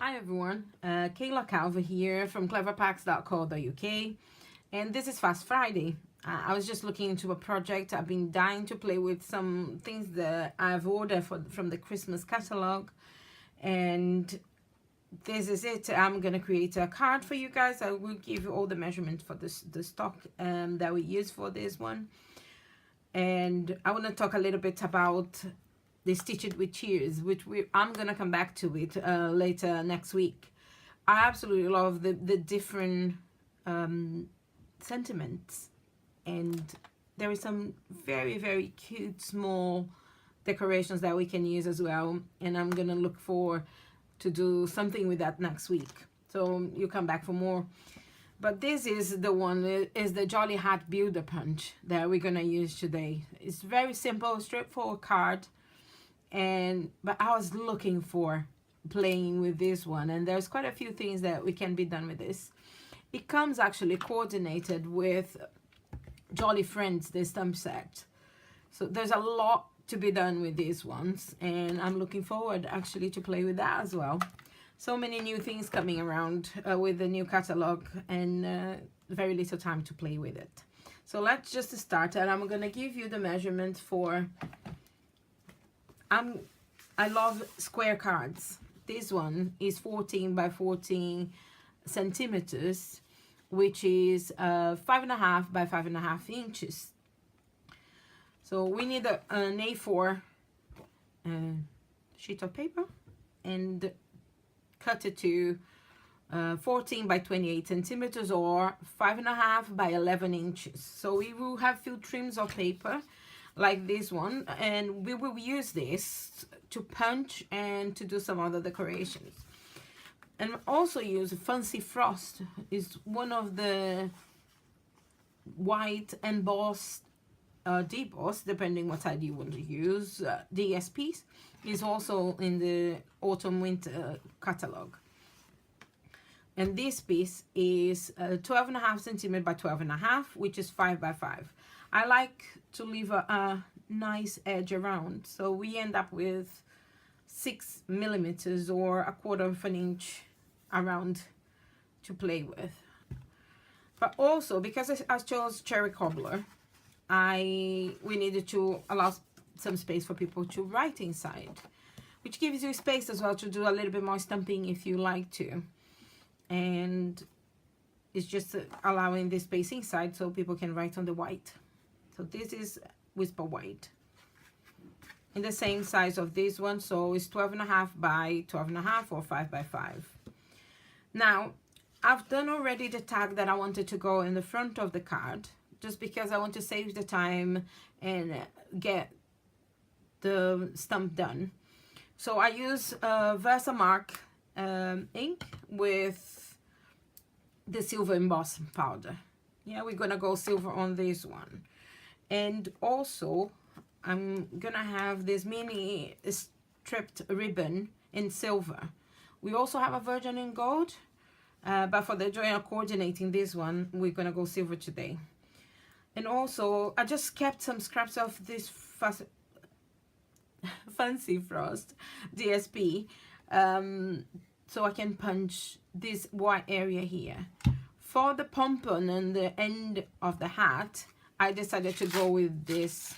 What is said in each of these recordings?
Hi everyone, Kayla Calver here from cleverpacks.co.uk, and this is Fast Friday. I was just looking into a project. I've been dying to play with some things that I've ordered from the Christmas catalog, and this is it. I'm gonna create a card for you guys. I will give you all the measurements for the stock that we use for this one, and I want to talk a little bit about the Stitch It with Cheers, which I'm gonna come back to it later next week. I absolutely love the different sentiments, and there is some very cute small decorations that we can use as well, and I'm gonna look to do something with that next week, so you come back for more. But this is the one, is the Jolly Hat Builder Punch that we're gonna use today. It's very simple, straightforward card. But I was looking for playing with this one, and there's quite a few things that we can be done with this. It comes actually coordinated with Jolly Friends, the stamp set, so there's a lot to be done with these ones, and I'm looking forward actually to play with that as well. So many new things coming around with the new catalog, and very little time to play with it. So let's just start, and I'm gonna give you the measurement for I love square cards. This one is 14 by 14 centimeters, which is 5.5 by 5.5 inches. So we need an A4 sheet of paper, and cut it to 14 by 28 centimeters or 5.5 by 11 inches. So we will have few trims of paper like this one, and we will use this to punch and to do some other decorations. And also use Fancy Frost, is one of the white embossed deboss, depending what side you want to use. DSPs is also in the autumn winter catalog, and this piece is 12.5 centimeter by 12.5, which is 5 by 5. I like to leave a nice edge around, so we end up with 6 millimeters or 1/4 of an inch around to play with. But also, because I chose cherry cobbler, we needed to allow some space for people to write inside, which gives you space as well to do a little bit more stamping if you like to, and it's just allowing the space inside so people can write on the white. So this is Whisper White in the same size of this one, so it's 12.5 by 12.5 or 5 by 5. Now I've done already the tag that I wanted to go in the front of the card, just because I want to save the time and get the stamp done. So I use Versamark ink with the silver embossing powder. Yeah, we're gonna go silver on this one. And also I'm gonna have this mini stripped ribbon in silver. We also have a version in gold, but for the joy of coordinating this one, we're gonna go silver today. And also I just kept some scraps of this Fancy Frost DSP, so I can punch this white area here. For the pompon and the end of the hat, I decided to go with this,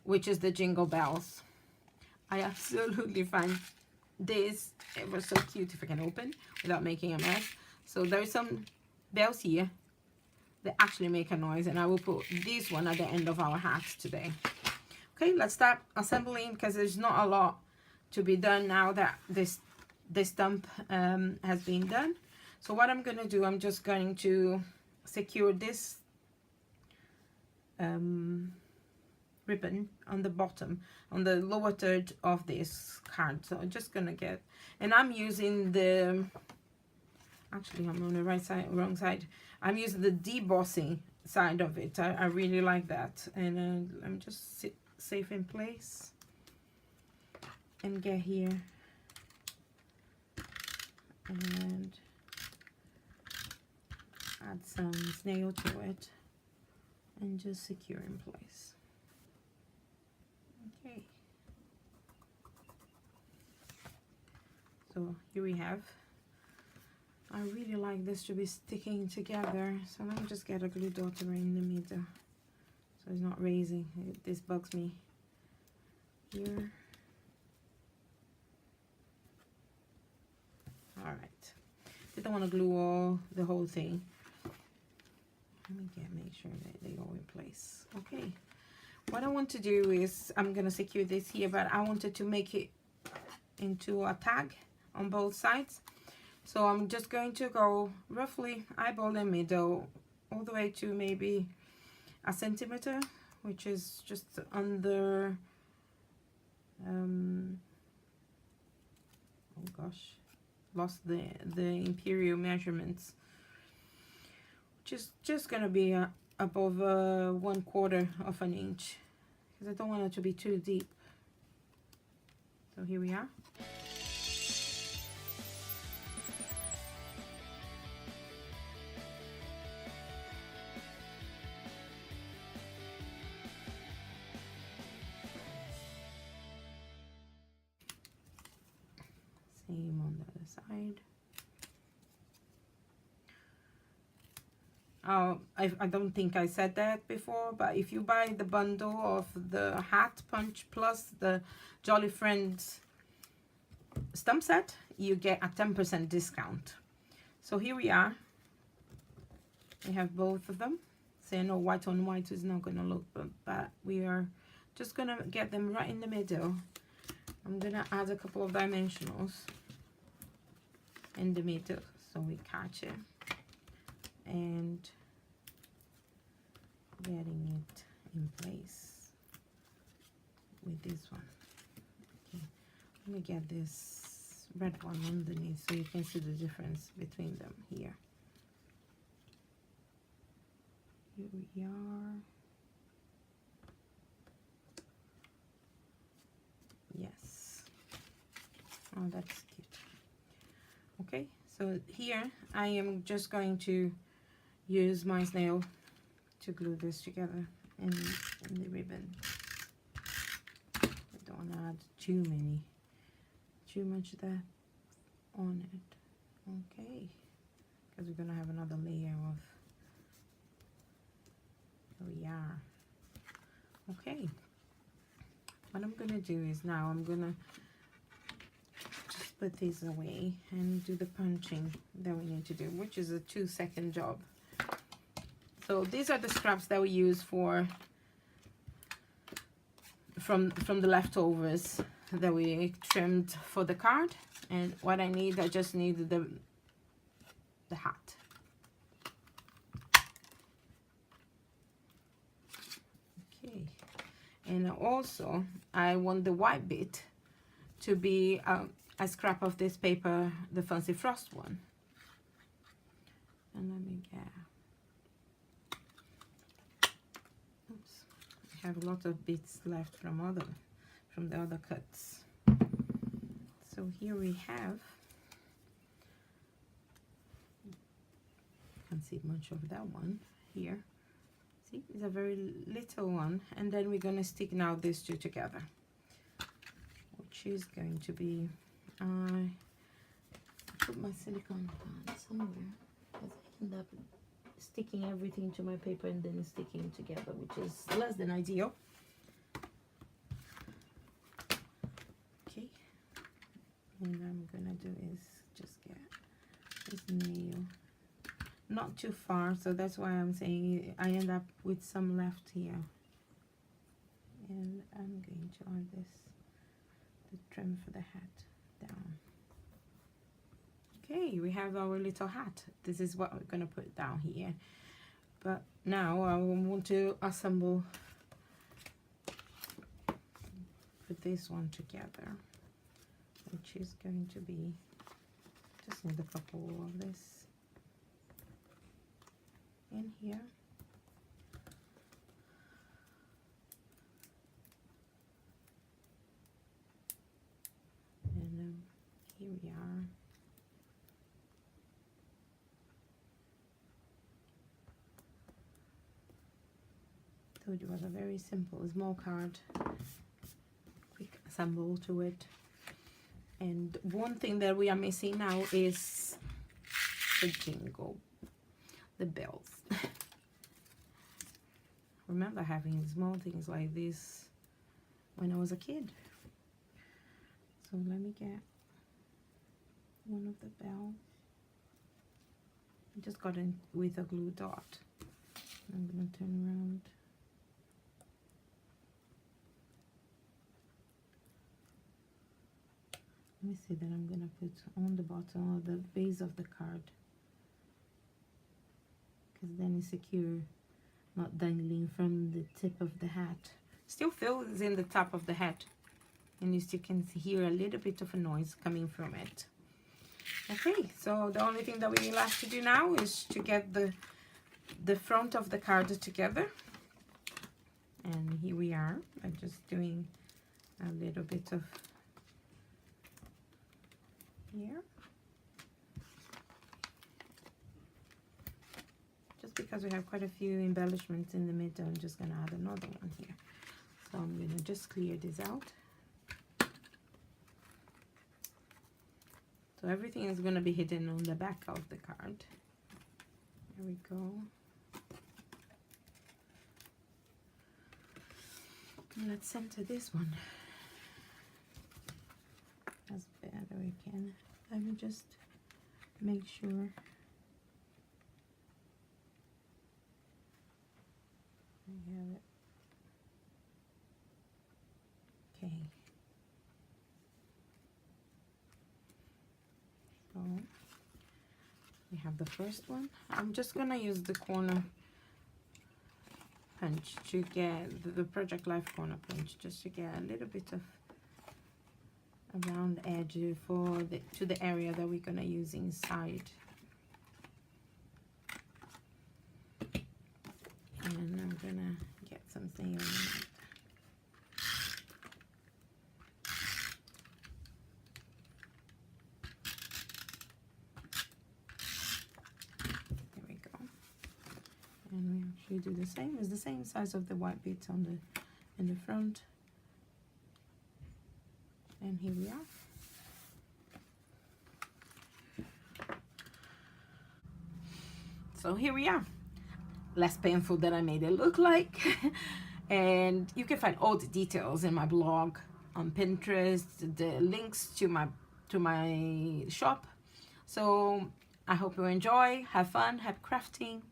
which is the Jingle Bells. I absolutely find this, it was so cute, if I can open without making a mess. So there's some bells here that actually make a noise, and I will put this one at the end of our hats today. Okay, let's start assembling, because there's not a lot to be done now that this stamp has been done. So what I'm going to do, I'm just going to secure this ribbon on the bottom, on the lower third of this card. So I'm just gonna get, and I'm using the, actually I'm on the right side, wrong side. I'm using the debossing side of it. I really like that. And let me just sit safe in place and get here and add some snail to it and just secure in place. Okay, so here we have I really like this to be sticking together, so let me just get a glue dot right in the middle so it's not raising. This bugs me here. All right, I don't want to glue the whole thing. Let me make sure that they go in place. Okay, what I want to do is I'm gonna secure this here, but I wanted to make it into a tag on both sides. So I'm just going to go roughly eyeball the middle all the way to maybe a centimeter, which is just under oh gosh, lost the imperial measurements, which is just gonna be above 1/4 of an inch, because I don't want it to be too deep. So here we are. Same on the other side. I don't think I said that before, but if you buy the bundle of the hat punch plus the Jolly Friends stump set, you get a 10% discount. So here we are. We have both of them. So I know white on white is not gonna look, but we are just gonna get them right in the middle. I'm gonna add a couple of dimensionals in the middle so we catch it, and getting it in place with this one. Okay, let me get this red one underneath so you can see the difference between them here. Here we are. Yes. Oh, that's cute. Okay, so here I am just going to use my snail to glue this together in the ribbon. I don't want to add too much of that on it. Okay, because we're gonna have another layer of. Here we are. Okay, what I'm gonna do is now I'm gonna just put these away and do the punching that we need to do, which is a 2-second job. So these are the scraps that we use for from the leftovers that we trimmed for the card. And what I need, I just need the hat. Okay, and also I want the white bit to be a scrap of this paper, the Fancy Frost one. And let me get, oops, I have a lot of bits left from the other cuts. So here we have, can't see much of that one here. See, it's a very little one, and then we're gonna stick now these two together, which is going to be, I put my silicone pad somewhere, because I end up sticking everything to my paper and then sticking together, which is less than ideal. Okay, and I'm gonna do is just get this nail not too far, so that's why I'm saying I end up with some left here, and I'm going to add the trim for the hat down. Okay, we have our little hat. This is what we're going to put down here, but now I want to assemble, put this one together, which is going to be, just need a couple of this in here. And here we are. Told you it was a very simple small card, quick assemble to it. And one thing that we are missing now is the jingle, the bells. Remember having small things like this when I was a kid. So let me get one of the bells. I just got in with a glue dot. I'm gonna turn around. Let me see that I'm gonna put on the bottom of the base of the card, because then it's secure, not dangling from the tip of the hat. Still feels in the top of the hat, and you still can hear a little bit of a noise coming from it. Okay, so the only thing that we left to do now is to get the front of the card together. And here we are. I'm just doing a little bit of here. Just because we have quite a few embellishments in the middle, I'm just going to add another one here. So I'm going to just clear this out. So everything is going to be hidden on the back of the card. There we go. And let's center this one as best we can. Let me just make sure I have it. Okay. So we have the first one. I'm just gonna use the corner punch to get the Project Life corner punch, just to get a little bit of a round edge for the area that we're gonna use inside. And I'm gonna get something on it. And we actually do the same. It's the same size of the white bits on the in the front. And here we are. So here we are. Less painful than I made it look like. And you can find all the details in my blog, on Pinterest, the links to my shop. So I hope you enjoy, have fun, happy crafting.